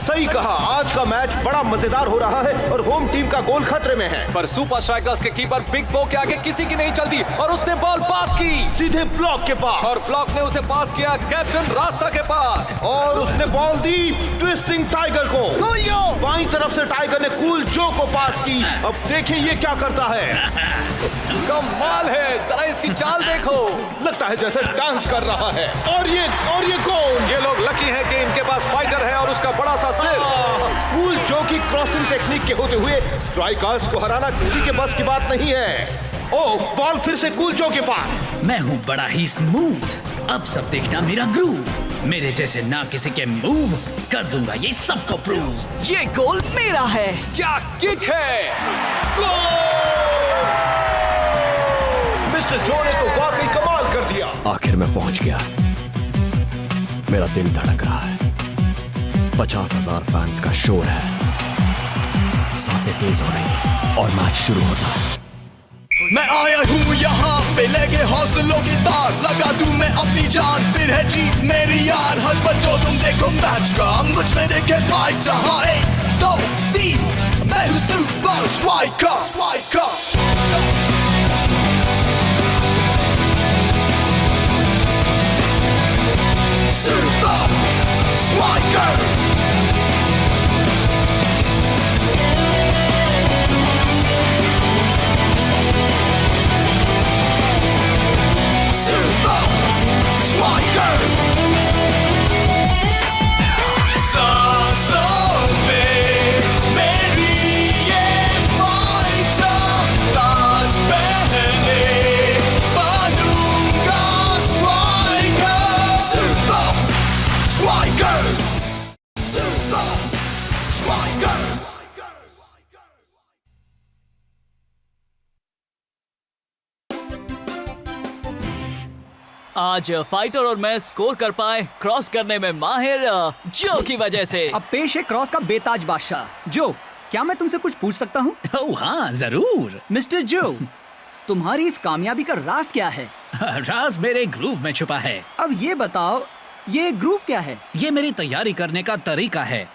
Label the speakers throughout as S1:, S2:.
S1: सही कहा, आज का मैच बड़ा मजेदार हो रहा है और होम टीम का गोल खतरे में है।
S2: पर सुपर स्ट्राइकर्स के कीपर बिग बो के आगे किसी की नहीं चलती और उसने बॉल पास की
S1: सीधे ब्लॉक के पास,
S2: और ब्लॉक ने उसे पास किया कैप्टन रास्ता के पास,
S1: और उसने बॉल दी ट्विस्टिंग टाइगर को। बाईं तरफ से टाइगर ने कूल जो को पास की। अब देखिए ये क्या करता है।
S2: कमाल है, जरा इसकी चाल देखो,
S1: लगता है जैसे डांस कर रहा है। और ये गोल।
S2: ये लोग लकी हैं कि इनके पास फाइटर है और उसका बड़ा सा सिर।
S1: कूल जो की क्रॉसिंग टेक्निक के होते हुए स्ट्राइकर्स को हराना किसी के बस की बात नहीं है। ओह, बॉल फिर से कूल जो के पास।
S3: मैं हूँ बड़ा ही स्मूथ, अब सब देखना मेरा ग्रूव। मेरे जैसे ना किसी के मूव कर दूंगा ये सबको प्रूव।
S4: ये गोल मेरा है।
S2: क्या किक है।
S1: मिस्टर जो ने तो वाकई कमाल कर दिया।
S5: आखिर मैं पहुंच गया। मेरा दिल धड़क रहा है। 50,000 फैंस का शोर है। सांसें तेज हो रही हैं और मैच शुरू होता है।
S6: मैं आया हूँ यहाँ पे लेके हौसलों की तार, लगा दूं मैं अपनी जान, फिर है जीत मेरी यार। हर बच्चों तुम देखो मैच का, मुझ में देखे फाइट। जहाँ 1, 2, 3 मैं हूँ super striker. Super Strikers! Super Strikers! सांसों में मेरी ये फाइटर, ताज पहने बनूंगा striker. Super Strikers! Super Strikers!
S4: आज फाइटर और मैं स्कोर कर पाए क्रॉस करने में माहिर जो की वजह से।
S7: अब पेश है क्रॉस का बेताज बादशाह। जो, क्या मैं तुमसे कुछ पूछ सकता हूँ?
S3: ओह हाँ, जरूर।
S7: मिस्टर जो, तुम्हारी इस कामयाबी का राज क्या है?
S3: राज मेरे ग्रूव में छुपा है।
S7: अब ये बताओ, ये ग्रूव क्या है?
S3: ये मेरी तैयारी करने का तरीका है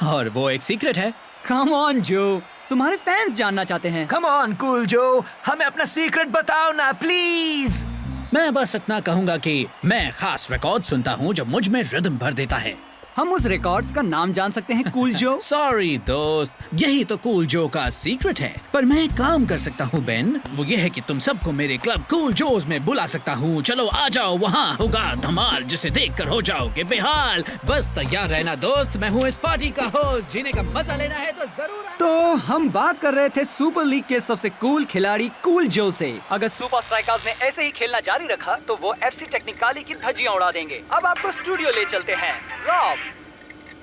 S3: और वो एक सीक्रेट है।
S7: कम ऑन जो, तुम्हारे फैंस जानना चाहते हैं।
S4: कम ऑन कूल जो, हमें अपना सीक्रेट बताओ ना प्लीज।
S3: मैं बस इतना कहूंगा कि मैं खास रिकॉर्ड सुनता हूँ जो मुझ में रिदम भर देता है।
S7: हम उस रिकॉर्ड्स का नाम जान सकते हैं कूल जो?
S3: सॉरी दोस्त, यही तो कूल जो का सीक्रेट है। पर मैं एक काम कर सकता हूँ बेन, वो ये है कि तुम सबको मेरे क्लब कूल जोज में बुला सकता हूँ। चलो आ जाओ, वहाँ होगा धमाल जिसे देखकर हो जाओगे बेहाल। बस तैयार रहना दोस्त, मैं हूँ इस पार्टी का होस्ट। जीने का मजा लेना है तो जरूर।
S7: तो हम बात कर रहे थे सुपर लीग के सबसे कूल खिलाड़ी कूल जो से। अगर सुपर स्ट्राइकर्स ने ऐसे ही खेलना जारी रखा तो वो एफसी टेक्निकाली की धज्जियां उड़ा देंगे। अब आपको स्टूडियो ले चलते हैं। रॉब,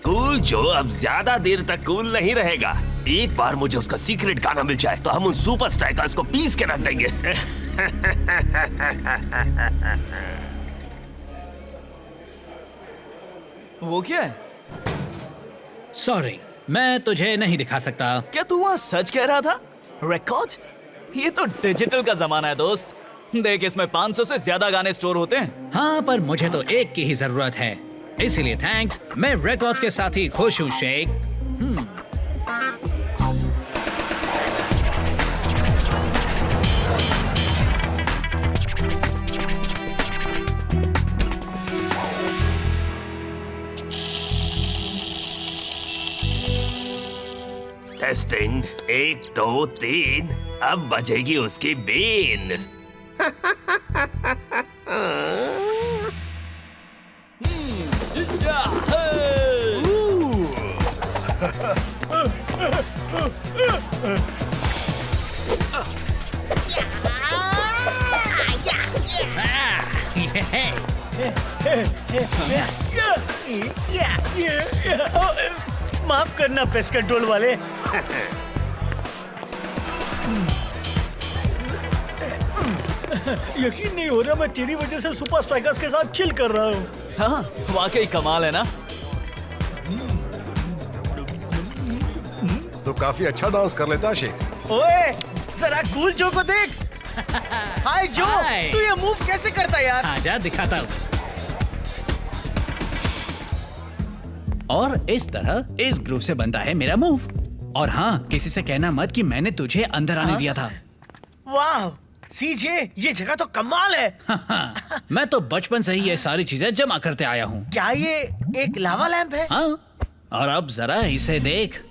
S8: कूल जो अब ज्यादा देर तक कूल नहीं रहेगा। एक बार मुझे उसका सीक्रेट गाना मिल जाए तो हम उन सुपर स्ट्राइकर्स को पीस के रख देंगे।
S4: वो क्या है?
S3: सॉरी, मैं तुझे नहीं दिखा सकता।
S4: क्या तू वहाँ सच कह रहा था? रिकॉर्ड? ये तो डिजिटल का जमाना है दोस्त। देख, इसमें 500 से ज्यादा गाने स्टोर होते हैं।
S3: हाँ, पर मुझे तो एक की ही जरूरत है, इसीलिए थैंक्स। मैं रिकॉर्ड्स के साथ ही खुश हूँ शेख।
S8: टेस्टिंग 1, 2, 3 अब बजेगी उसकी बीन।
S9: माफ करना पेस्ट कंट्रोल वाले। यकीन नहीं हो रहा, मैं तेरी वजह से सुपर स्ट्राइकर्स के साथ चिल कर रहा हूँ।
S4: हाँ, वाकई कमाल है ना।
S1: तो काफी अच्छा डांस कर लेता है शेख।
S9: ओए, जरा कूल जो को देख। हाय जो,
S3: हाय।
S9: तू ये मूव कैसे करता यार?
S3: आजा दिखाता हूँ। और इस तरह इस ग्रूव से बनता है मेरा मूव। और हाँ, किसी से कहना मत कि मैंने तुझे अंदर आने दिया था।
S9: वाह सीजे, ये जगह तो कमाल है।
S3: मैं तो बचपन से ही ये सारी चीजें जमा करते आया हूँ।
S9: क्या ये एक लावा लैंप है?
S3: हाँ, और अब जरा इसे देख।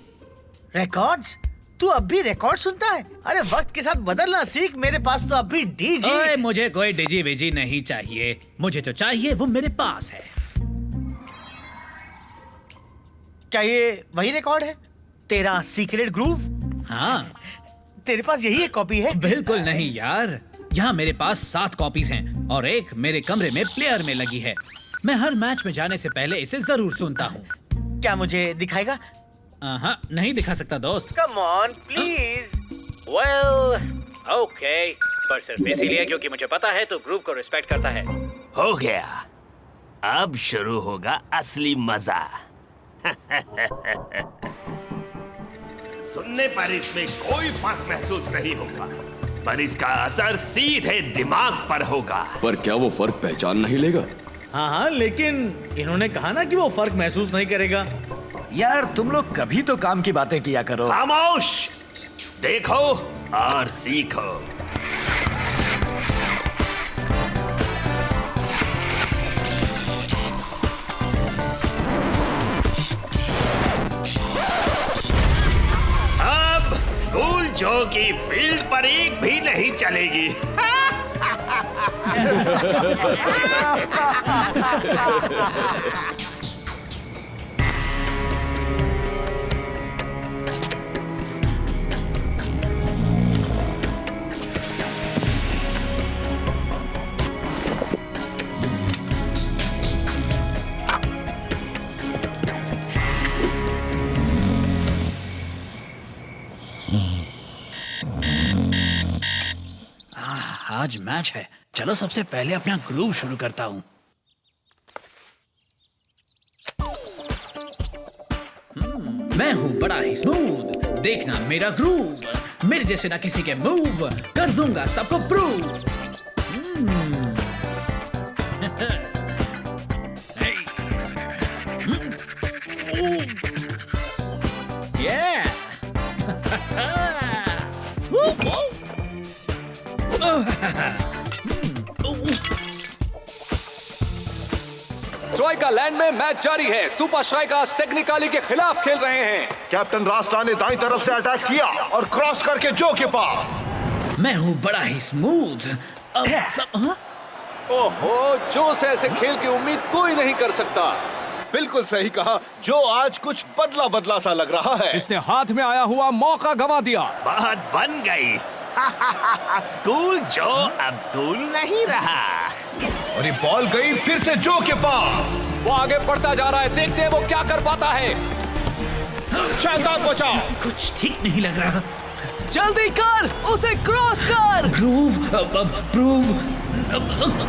S9: रिकॉर्ड्स? तू अब भी रिकॉर्ड सुनता है? अरे वक्त के साथ बदलना सीख, मेरे पास तो अब भी डीजी।
S3: ओए, मुझे कोई डिजी विजी नहीं चाहिए, मुझे जो चाहिए वो मेरे पास है।
S9: क्या ये वही रिकॉर्ड है? तेरा सीक्रेट ग्रूव?
S3: हाँ।
S9: तेरे पास यही एक कॉपी है?
S3: बिल्कुल नहीं यार, यहाँ मेरे पास 7 कॉपीज हैं और एक मेरे कमरे में प्लेयर में लगी है। मैं हर मैच में जाने से पहले इसे जरूर सुनता हूँ।
S9: क्या मुझे दिखाएगा?
S3: हाँ, नहीं दिखा सकता दोस्त।
S9: Come on please.
S3: Well, okay, पर सिर्फ इसीलिए क्योंकि मुझे पता है तो ग्रुप को रिस्पेक्ट करता है।
S8: हो गया, अब शुरू होगा असली मजा। सुनने पर इसमें कोई फर्क महसूस नहीं होगा, पर इसका असर सीधे दिमाग पर होगा।
S5: पर क्या वो फर्क पहचान नहीं लेगा?
S9: हाँ हाँ, लेकिन इन्होंने कहा ना कि वो फर्क महसूस नहीं करेगा।
S4: यार तुम लोग कभी तो काम की बातें किया करो।
S8: खामोश, देखो और सीखो। अब कूल जो की फील्ड पर एक भी नहीं चलेगी।
S3: आज मैच है, चलो सबसे पहले अपना ग्रूव शुरू करता हूँ। मैं हूँ बड़ा ही स्मूथ, देखना मेरा ग्रूव, मेरे जैसे ना किसी के मूव, कर दूंगा सबको प्रूव।
S2: स्ट्राइका लैंड में मैच जारी है। सुपर स्ट्राइकर्स टेक्निकली के खिलाफ खेल रहे हैं।
S1: कैप्टन रास्ता ने दाईं तरफ से अटैक किया और क्रॉस करके जो के पास।
S3: मैं हूँ बड़ा ही स्मूथ। अब सब
S2: ओहो, जो से ऐसे खेल की उम्मीद कोई नहीं कर सकता।
S1: बिल्कुल सही कहा, जो आज कुछ बदला बदला सा लग रहा है।
S2: इसने हाथ में आया हुआ मौका गंवा दिया।
S8: बात बन गई। कूल जो अब कूल नहीं रहा।
S1: और ये बॉल गई फिर से जो के पास।
S2: वो आगे बढ़ता जा रहा है, देखते हैं वो क्या कर पाता है।
S1: शानदार बचाओ।
S3: कुछ ठीक नहीं लग रहा।
S4: जल्दी कर, उसे क्रॉस कर।
S3: ग्रूव, प्रूव,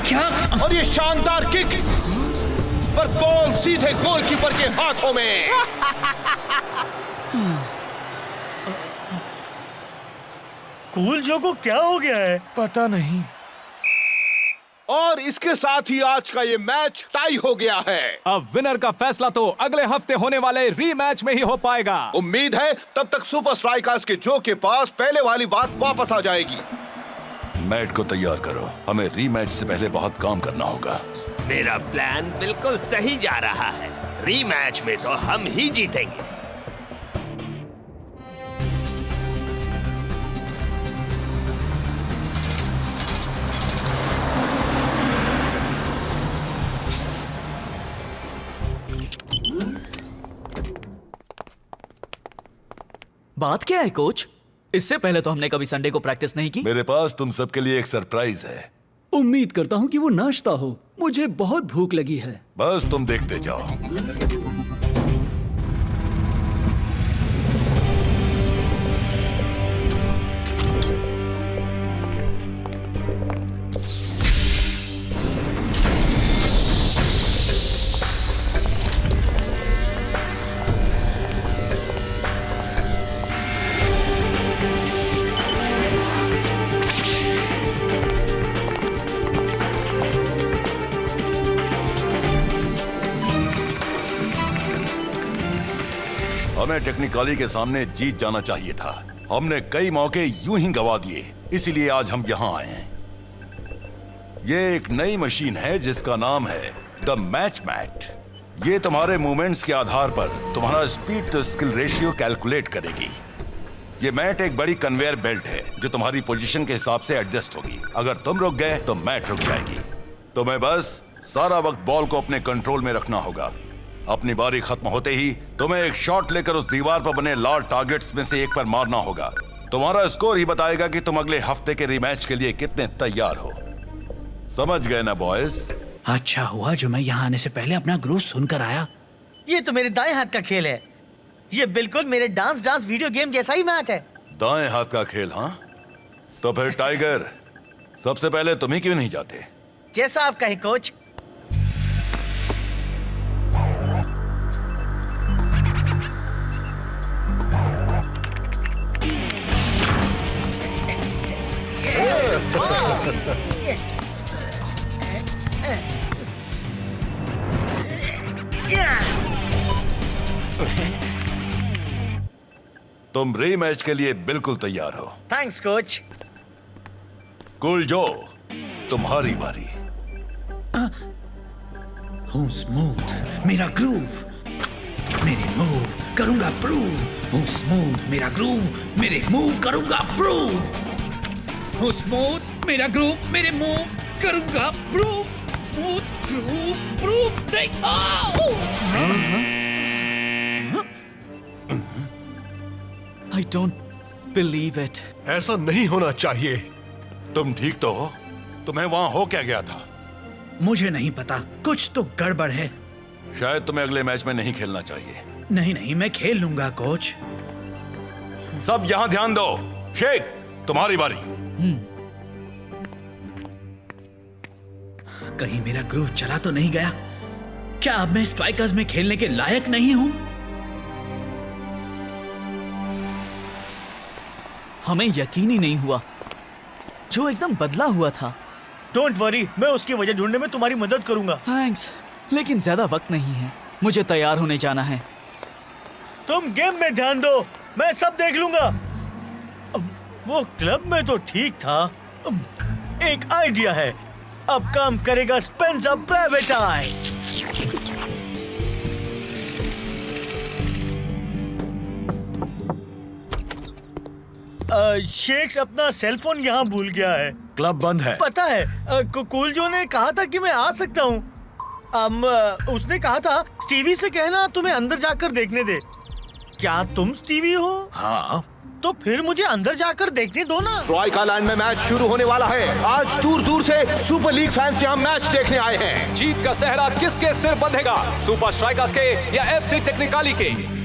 S3: क्या?
S1: और ये शानदार किक, पर बॉल सीधे गोलकीपर के हाथों में।
S9: कूल जो को क्या हो गया है?
S2: पता नहीं।
S1: और इसके साथ ही आज का ये मैच टाई हो गया है।
S2: अब विनर का फैसला तो अगले हफ्ते होने वाले रीमैच में ही हो पाएगा।
S1: उम्मीद है तब तक सुपर स्ट्राइकर्स के जो के पास पहले वाली बात वापस आ जाएगी।
S10: मैट को तैयार करो, हमें रीमैच से पहले बहुत काम करना होगा।
S8: मेरा प्लान बिल्कुल सही जा रहा है। रीमैच में तो हम ही जीतेंगे।
S4: बात क्या है कोच? इससे पहले तो हमने कभी संडे को प्रैक्टिस नहीं की।
S10: मेरे पास तुम सबके लिए एक सरप्राइज है।
S5: उम्मीद करता हूँ कि वो नाश्ता हो, मुझे बहुत भूख लगी है।
S10: बस तुम देखते जाओ। हमें टेक्निकली के सामने जीत जाना चाहिए था। हमने कई मौके यूं ही गवा दिए, इसीलिए आज हम यहाँ आए हैं। ये एक नई मशीन है जिसका नाम है द मैच मैट। ये तुम्हारे मूवमेंट्स के आधार पर तुम्हारा speed to skill ratio calculate करेगी। ये मैट एक बड़ी कन्वेयर बेल्ट है जो तुम्हारी पोजीशन के हिसाब से एडजस्ट होगी। अगर तुम रुक गए तो मैट रुक जाएगी। तुम्हें बस सारा वक्त बॉल को अपने कंट्रोल में रखना होगा। अपनी बारी खत्म होते ही तुम्हें एक शॉट लेकर उस दीवार पर बने लाल टारगेट्स में से एक पर मारना होगा। तुम्हारा स्कोर ही बताएगा कि तुम अगले हफ्ते के रीमैच के लिए कितने तैयार हो। समझ गए ना बॉयज?
S3: अच्छा हुआ जो मैं यहाँ आने से पहले अपना ग्रूव सुनकर आया।
S9: ये तो मेरे दाएं हाथ का खेल है। ये बिल्कुल मेरे डांस वीडियो गेम जैसा ही मैच है।
S10: दाएं हाथ का खेल? हाँ, तो फिर टाइगर सबसे पहले तुम ही क्यों नहीं जाते?
S9: जैसा आप कहे कोच।
S10: तुम रीमैच के लिए बिल्कुल तैयार हो।
S9: Thanks coach.
S10: कूल जो, तुम्हारी बारी।
S3: हूँ स्मूथ मेरा ग्रूव, मेरे मूव करूंगा प्रूव। हूँ स्मूथ मेरा ग्रूव, मेरे मूव करूंगा प्रूव। हूँ स्मूथ मेरा ग्रूव, मेरे मूव करूंगा प्रूव। स्मूथ ग्रूव प्रूव नहीं।
S4: I don't believe it.
S1: ऐसा नहीं होना चाहिए।
S10: तुम ठीक तो हो? तुम्हें वहां हो क्या गया था?
S3: मुझे नहीं पता, कुछ तो गड़बड़ है।
S10: शायद तुम्हें अगले मैच में नहीं खेलना चाहिए।
S3: नहीं मैं खेल लूंगा कोच।
S10: सब यहाँ ध्यान दो। शेख, तुम्हारी बारी।
S3: कहीं मेरा ग्रूव चला तो नहीं गया? क्या अब मैं स्ट्राइकर्स में खेलने के लायक नहीं हूं?
S4: हमें यकीन ही नहीं हुआ। जो एकदम बदला हुआ था।
S9: डोंट वरी, मैं उसकी वजह ढूंढने में तुम्हारी मदद करूंगा।
S4: थैंक्स, लेकिन ज्यादा वक्त नहीं है। मुझे तैयार होने जाना है।
S9: तुम गेम में ध्यान दो, मैं सब देख लूंगा। वो क्लब में तो ठीक था। एक आइडिया है, अब काम करेगा स्पेंसर प्राइवेट आई। शेक्स अपना सेलफोन यहाँ भूल गया है।
S5: क्लब बंद है।
S9: पता है, कूल जो ने कहा था कि मैं आ सकता हूँ। उसने कहा था स्टीवी से कहना तुम्हें अंदर जाकर देखने दे। क्या तुम स्टीवी हो?
S5: हाँ।
S9: तो फिर मुझे अंदर जाकर देखने दो ना।
S1: ट्रॉयका लैंड में मैच शुरू होने वाला है। आज दूर दूर से सुपर लीग फैंस यहाँ मैच देखने आए हैं।
S2: जीत का सहरा किसके सिर बंधेगा? सुपर स्ट्राइकर्स के या एफसी टेक्निकाली के?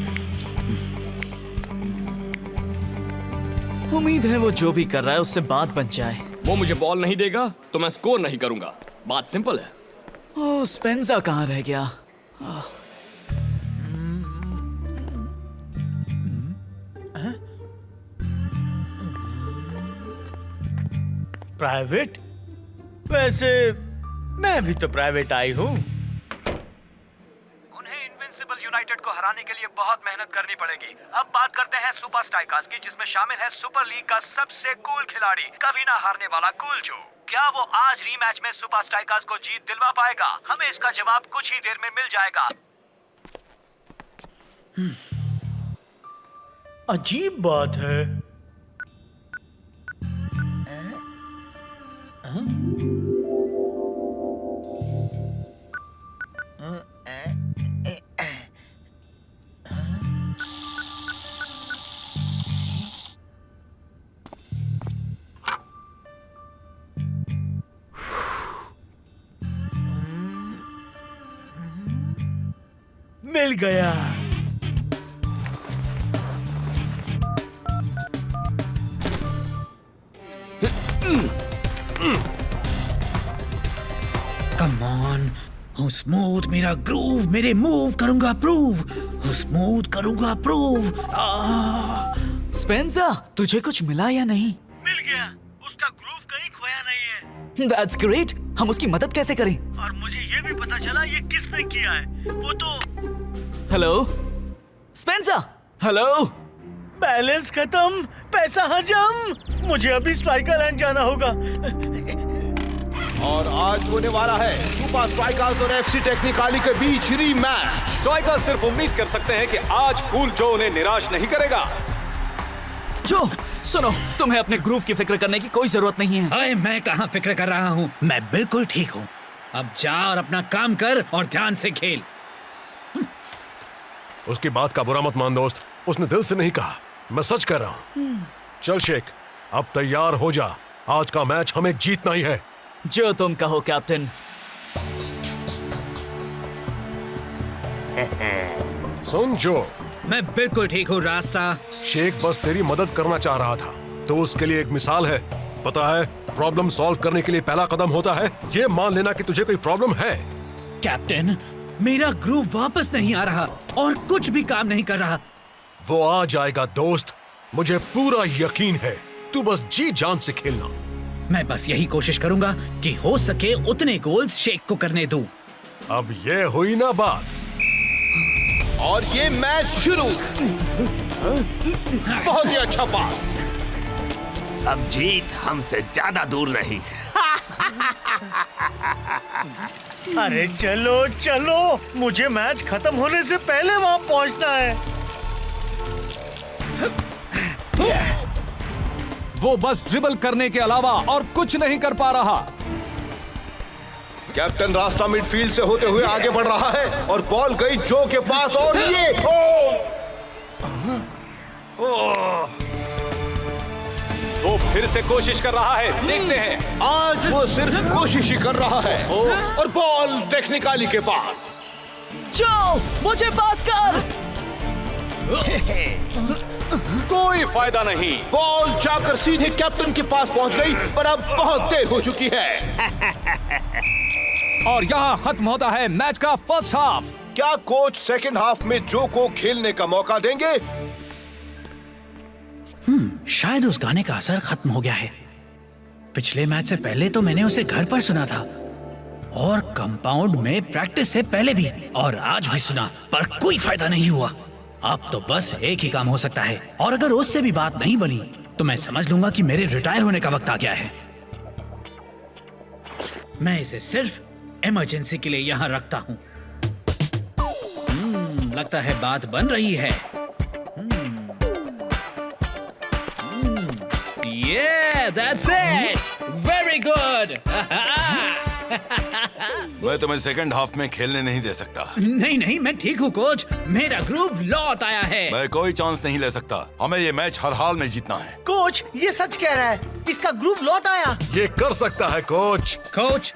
S4: उम्मीद है वो जो भी कर रहा है उससे बात बन जाए।
S5: वो मुझे बॉल नहीं देगा तो मैं स्कोर नहीं करूंगा। बात सिंपल है।
S4: ओह, स्पेंसर कहाँ रह गया?
S9: प्राइवेट? वैसे मैं भी तो प्राइवेट आई हूँ।
S7: उन्हें इनविंसिबल यूनाइटेड को हराने के लिए बहुत मेहनत करनी पड़ेगी। अब बात करते हैं सुपर स्ट्राइकर्स की, जिसमें शामिल है सुपर लीग का सबसे कूल खिलाड़ी, कभी ना हारने वाला कूल जो। क्या वो आज रीमैच में सुपर स्ट्राइकर्स को जीत दिलवा पाएगा? हमें इसका जवाब कुछ ही देर में मिल जाएगा।
S9: अजीब बात है। मिल गया।
S3: Come on. हूँ स्मूथ मेरा ग्रूव, मेरे मूव करूंगा प्रूव। हूँ स्मूथ करूंगा प्रूव।
S4: स्पेंसर, तुझे कुछ मिला या नहीं?
S9: मिल गया। उसका ग्रूव कहीं खोया नहीं है।
S4: That's great। हम उसकी मदद कैसे करें?
S9: और मुझे ये भी पता चला ये किसने किया है। वो तो
S4: हेलो स्पेंसर, हेलो,
S9: बैलेंस खत्म, पैसा हजम। मुझे अभी स्ट्राइकर लैंड जाना होगा।
S1: और आज होने वाला है सुपर स्ट्राइकर्स और एफसी टेक्निकाली के बीच रीमैच।
S2: स्ट्राइकर्स सिर्फ उम्मीद कर सकते हैं कि आज कूल जो उन्हें निराश नहीं करेगा।
S4: जो सुनो, तुम्हें अपने ग्रूव की फिक्र करने की कोई जरूरत नहीं है।
S3: अरे मैं कहाँ फिक्र कर रहा हूँ, मैं बिल्कुल ठीक हूँ। अब जा और अपना काम कर और ध्यान से खेल।
S5: उसकी बात का बुरा मत मान दोस्त, उसने दिल से नहीं कहा, मैं सच कह रहा हूँ। चल शेख, अब तैयार हो जा, आज का मैच हमें जीतना ही है।
S4: जो तुम कहो कैप्टन।
S5: सुन जो,
S3: मैं बिल्कुल ठीक हूँ रास्ता।
S5: शेख बस तेरी मदद करना चाह रहा था, तो उसके लिए एक मिसाल है। पता है, प्रॉब्लम सॉल्व करने के लिए पहला कदम होता है ये मान लेना कि तुझे कोई प्रॉब्लम है।
S3: कैप्टन, मेरा ग्रूव वापस नहीं आ रहा और कुछ भी काम नहीं कर रहा।
S5: वो आ जाएगा दोस्त, मुझे पूरा यकीन है। तू बस जी जान से खेलना।
S3: मैं बस यही कोशिश करूंगा कि हो सके उतने गोल्स शेख को करने दूं।
S5: अब ये हुई ना बात।
S1: और ये मैच शुरू। बहुत ही अच्छा पास।
S8: अब जीत हमसे ज्यादा दूर नहीं।
S9: अरे चलो चलो, मुझे मैच खत्म होने से पहले वहां पहुंचना है।
S2: वो बस ड्रिबल करने के अलावा और कुछ नहीं कर पा रहा।
S1: कैप्टन रास्ता मिडफील्ड से होते हुए आगे बढ़ रहा है और बॉल गई जो के पास और ये
S2: वो फिर से कोशिश कर रहा है, देखते हैं।
S1: आज वो सिर्फ कोशिश ही कर रहा है और बॉल टेक्निकाली के पास।
S4: जो मुझे पास कर।
S2: कोई फायदा नहीं।
S1: बॉल जाकर सीधे कैप्टन के पास पहुंच गई, पर अब बहुत देर हो चुकी है।
S2: और यहाँ खत्म होता है मैच का फर्स्ट हाफ।
S1: क्या कोच सेकंड हाफ में जो को खेलने का मौका देंगे?
S3: शायद उस गाने का असर खत्म हो गया है। पिछले मैच से पहले तो मैंने उसे घर पर सुना था और कंपाउंड में प्रैक्टिस से पहले भी, और आज भी सुना, पर कोई फायदा नहीं हुआ। अब तो बस एक ही काम हो सकता है, और अगर उससे भी बात नहीं बनी तो मैं समझ लूंगा कि मेरे रिटायर होने का वक्त आ गया है। मैं इसे सिर्फ इमरजेंसी के लिए यहाँ रखता हूँ। लगता है बात बन रही है। Yeah, that's it. Very good.
S10: मैं तुम्हें सेकंड हाफ में खेलने नहीं दे सकता।
S3: नहीं नहीं, मैं ठीक हूँ कोच, मेरा ग्रूव लौट आया है।
S10: मैं कोई चांस नहीं ले सकता, हमें ये मैच हर हाल में जीतना है।
S9: कोच ये सच कह रहा है, इसका ग्रूव लौट आया।
S5: ये कर सकता है कोच।
S3: कोच,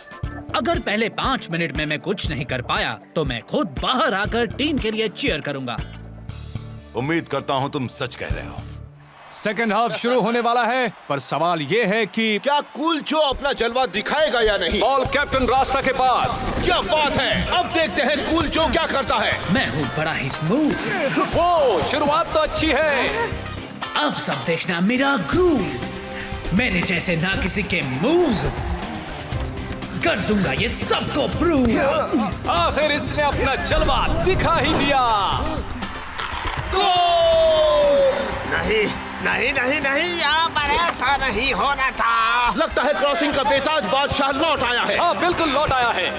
S3: अगर पहले 5 मिनट में मैं कुछ नहीं कर पाया तो मैं खुद बाहर आकर टीम के लिए चीयर करूंगा।
S10: उम्मीद करता हूँ तुम सच कह रहे हो।
S2: सेकंड हाफ शुरू होने वाला है, पर सवाल ये है कि
S1: क्या कूल जो अपना जलवा दिखाएगा या नहीं?
S2: बॉल कैप्टन रास्ता के पास।
S1: क्या बात है, अब देखते हैं कूल जो क्या करता है।
S3: मैं हूँ बड़ा ही स्मूथ।
S2: वो शुरुआत तो अच्छी है।
S3: अब सब देखना मेरा ग्रूव, मेरे जैसे ना किसी के मूव्स। कर दूंगा ये सबको प्रूव।
S2: आखिर इसने अपना जलवा दिखा ही दिया।
S8: नहीं नहीं नहीं नहीं, यहाँ पर ऐसा नहीं होना था।
S1: लगता है क्रॉसिंग का बेताज बादशाह लौट आया है।
S2: हाँ बिल्कुल लौट आया है।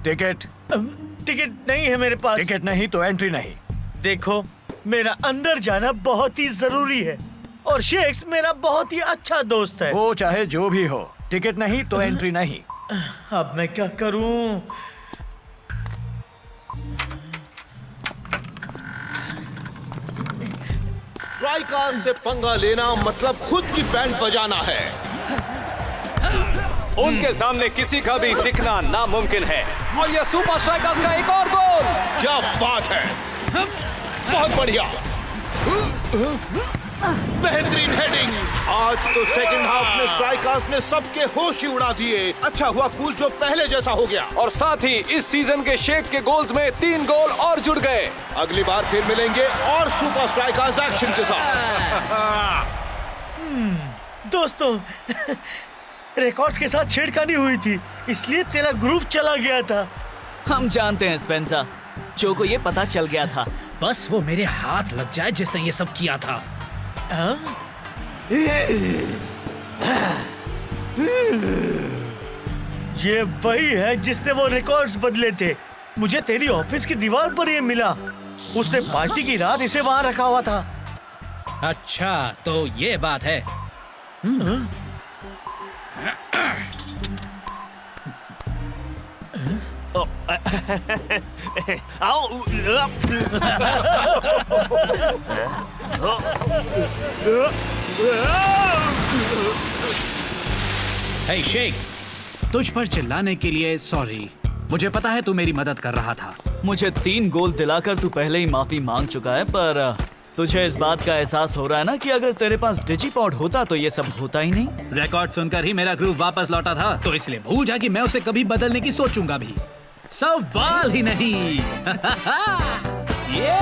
S9: टिकट टिकट नहीं है मेरे पास।
S5: टिकट नहीं तो एंट्री नहीं।
S9: देखो, मेरा अंदर जाना बहुत ही जरूरी है और शेक्स मेरा बहुत ही अच्छा दोस्त है।
S5: वो चाहे जो भी हो, टिकट नहीं तो एंट्री नहीं।
S9: अब मैं क्या करूं?
S1: स्ट्राइकर से पंगा लेना मतलब खुद की बैंड बजाना है।
S2: उनके सामने किसी का भी दिखना नामुमकिन है। और यह सुपर स्ट्राइकर्स का एक और गोल।
S1: क्या बात है, बहुत बढ़िया, बेहतरीन हेडिंग। आज तो सेकंड हाफ में स्ट्राइकर्स ने सबके होश ही उड़ा दिए। अच्छा हुआ कूल जो पहले जैसा हो गया।
S2: और साथ ही इस सीजन के शेख के गोल्स में 3 गोल और जुड़ गए।
S1: अगली बार फिर मिलेंगे और सुपर स्ट्राइकर्स एक्शन के साथ।
S9: दोस्तों, रिकॉर्ड्स के साथ छेड़खानी हुई थी, इसलिए तेरा ग्रूव चला गया था।
S4: हम जानते हैं स्पेंसर, जो को ये पता चल गया था।
S3: बस वो मेरे हाथ लग जाए जिसने ये सब किया था।
S9: ये वही है जिसने वो रिकॉर्ड्स बदले थे। मुझे तेरी ऑफिस की दीवार पर ये मिला। उसने पार्टी की रात इसे वहाँ रखा हुआ था।
S3: अच्छा तो ये बात है। हे शेख, तुझ पर चिल्लाने के लिए सॉरी। मुझे पता है तू मेरी मदद कर रहा था।
S4: मुझे 3 गोल दिलाकर तू पहले ही माफी मांग चुका है, पर तुझे इस बात का एहसास हो रहा है ना कि अगर तेरे पास डिजिपॉड होता तो ये सब होता ही नहीं।
S3: रिकॉर्ड सुनकर ही मेरा ग्रूव वापस लौटा था, तो इसलिए भूल जा कि मैं उसे कभी बदलने की सोचूंगा भी। सवाल ही नहीं। ये